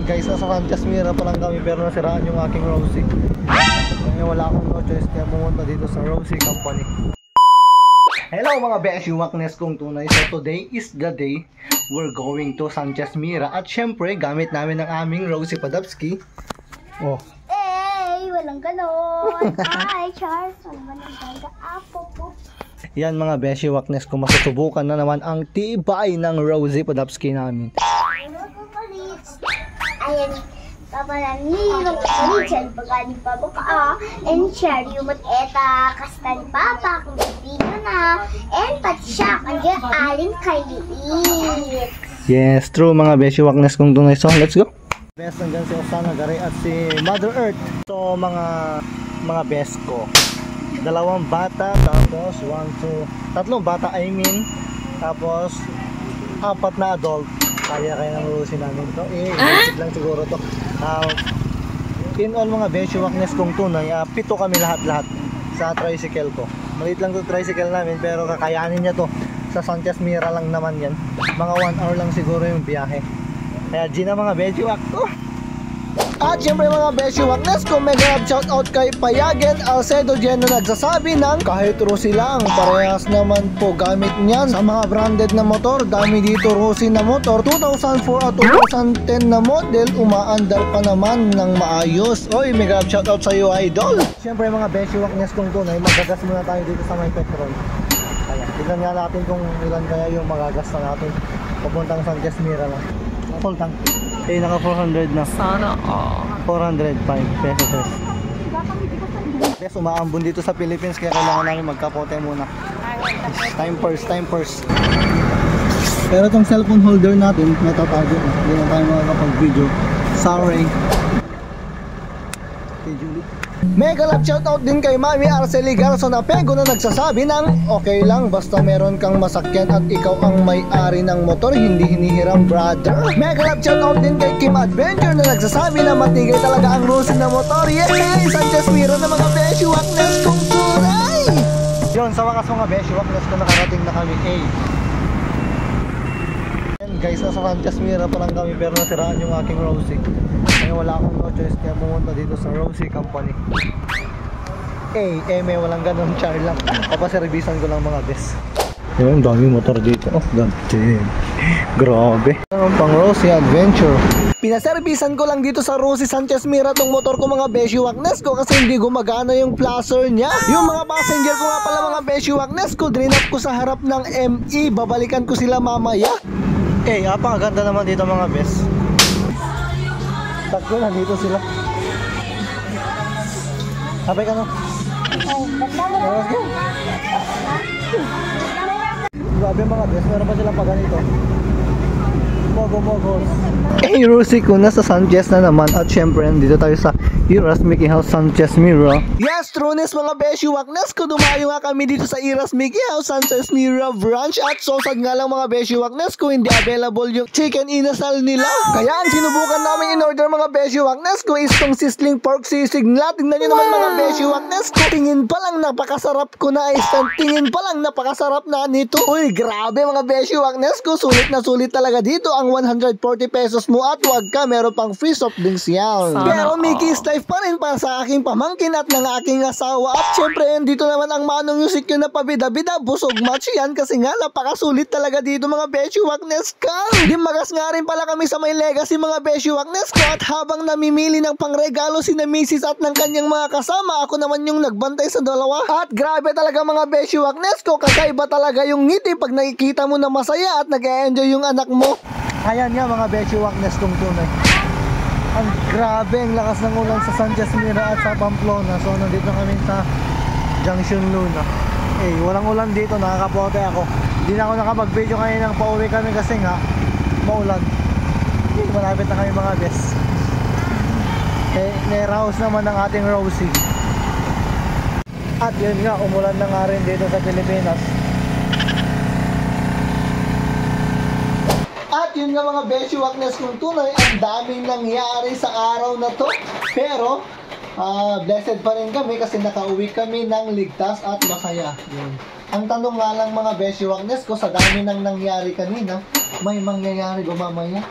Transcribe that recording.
Guys, nasa Sanchez Mira pa lang kami pero nasiraan yung aking Rosie. Kaya wala akong no choice kaya pumunta dito sa Rosie Company. Hello mga beshi, waknes kong tunay. So today is the day we're going to Sanchez Mira. At syempre, gamit namin ang aming Rosie Padapski. Oh. Hey, walang ganon. Hi, Charles. Walang ganon. Apo. Yan mga beshi, waknes kong masusubukan na naman ang tibay ng Rosie Padapski namin. Ayan, papanangin ng kapalit, bagani pa buka, and share yung mateta, kasta ni Papa, kung dito na, and pati siya, kandiyan aling kailiit. Yes, true mga beshi, waknes kong tunay. So, let's go! Best, nandyan si Osana Garay at si Mother Earth. So, mga best ko. Dalawang bata, tapos tatlong bata, tapos 4 na adult. Kaya ng Rosie namin to. Basic lang siguro to. In all mga beshi, waknes kong tunay, 7 kami lahat sa tricycle ko. Maliit lang to tricycle namin pero kakayanin niya to. Sa Sanchez Mira lang naman yan. Mga 1 hour lang siguro yung biyahe. Kaya Gina mga beshi wak to. At syempre mga beshi waknes ko, mega shoutout kay Payagen Alcedo dyan na nagsasabi ng kahit Rosie lang, parehas naman po gamit niyan sa mga branded na motor. Dami dito Rosie na motor, 2004 at 2010 na model, umaandar pa naman ng maayos. Oy, mega shoutout sa iyo idol. Syempre mga beshi waknes kong tunay, magagas muna tayo dito sa may petrol. Kaya tignan nga natin kung ilan kaya yung magagas na natin papuntang Sanchez Mira lang. Full tank. Naka 400 na. Sana 405 pesos. Yes, umaambon dito sa Philippines kaya kailangan namin magkapote muna. Time first. Pero itong cellphone holder natin natatago. Hindi na tayo makakapag-video. Sorry. Okay, Julie. Mega love shoutout din kay Mami Arceli Garson Apego na nagsasabi ng okay lang basta meron kang masakyan at ikaw ang may-ari ng motor, hindi hinihiram brother. Mega love shoutout din kay Kim Adventure na nagsasabi na matigay talaga ang Rosie na motor. Yay! Sanchez Mira na mga beshi waknes kong tunay! Yun, sa wakas mga beshi waknes ko nakarating na kami. Guys, nasa Sanchez Mira pa lang kami pero nasiraan yung aking Rosie. Kaya wala akong no choice kaya pumunta dito sa Rosie Company. May walang ganun, char lang. Papaservisan ko lang mga best. Yung daming motor dito. Oh, ganti. Grabe. Ang pang Rosie Adventure. Pinaservisan ko lang dito sa Rosie Sanchez Mira tong motor ko mga beshi waknes ko kasi hindi gumagana yung placer niya. Yung mga passenger ko nga pala mga beshi waknes ko, drinap ko sa harap ng ME. Babalikan ko sila mamaya. Apakaganda naman dito mga best. Takbo, nandito sila. Sabay ka no? Grabe mga best, meron pa silang paganito. Mogos. Rosie ko, nasa Sanchez na naman. At syempre, dito tayo sa Iras Mickey House Sanchez Mira. Yes, trueness mga beshi waknes ko, dumayo nga kami dito sa Iras Mickey House Sanchez Mira branch. At so sad nga lang mga beshi waknes ko, hindi available yung chicken inasal nila. Kaya ang sinubukan namin in order mga beshi waknes ko is tong sizzling pork sisig nila. Tingnan nyo naman mga beshi waknes ko, tingin pa lang napakasarap ko na tingin pa lang napakasarap na nito. Uy, grabe mga beshi waknes ko, sulit na sulit talaga dito ang 140 pesos mo at wag ka, meron pang free soft drinks yan. Pero Mickey's life pa rin para sa aking pamangkin at ng aking asawa. At syempre, dito naman ang Manong Music yun na pabida-bida, busog match yan kasi nga napakasulit talaga dito mga beshi waknes ka. Dimagas nga rin pala kami sa may legacy mga beshi waknes ko at habang namimili ng pangregalo si na Mrs. at ng kanyang mga kasama, ako naman yung nagbantay sa dalawa. At grabe talaga mga beshi waknes ko, kakaiba talaga yung ngiti pag nakikita mo na masaya at nag-e-enjoy yung anak mo. Ayan nga mga beshi waknes kong tunay. Ang grabe ang lakas ng ulan sa Sanchez Mira at sa Pamplona. So nandito kami sa Junction Luna. Walang ulan dito, nakakapote ako. Hindi na ako nakapag-video kanina nang pauwi kami kasi nga maulan. Malapit na kami mga bes. Nairaos naman ng ating Rosie. At yun nga, umulan na nga rin dito sa Pilipinas. At yun nga mga beshi waknes kung tunay, ang daming nangyari sa araw na to. Pero blessed pa rin kami kasi nakauwi kami ng ligtas at masaya. Yun. Ang tanong nga lang mga beshi waknes ko, sa dami nang nangyari kanina, may mangyayari ba mamaya?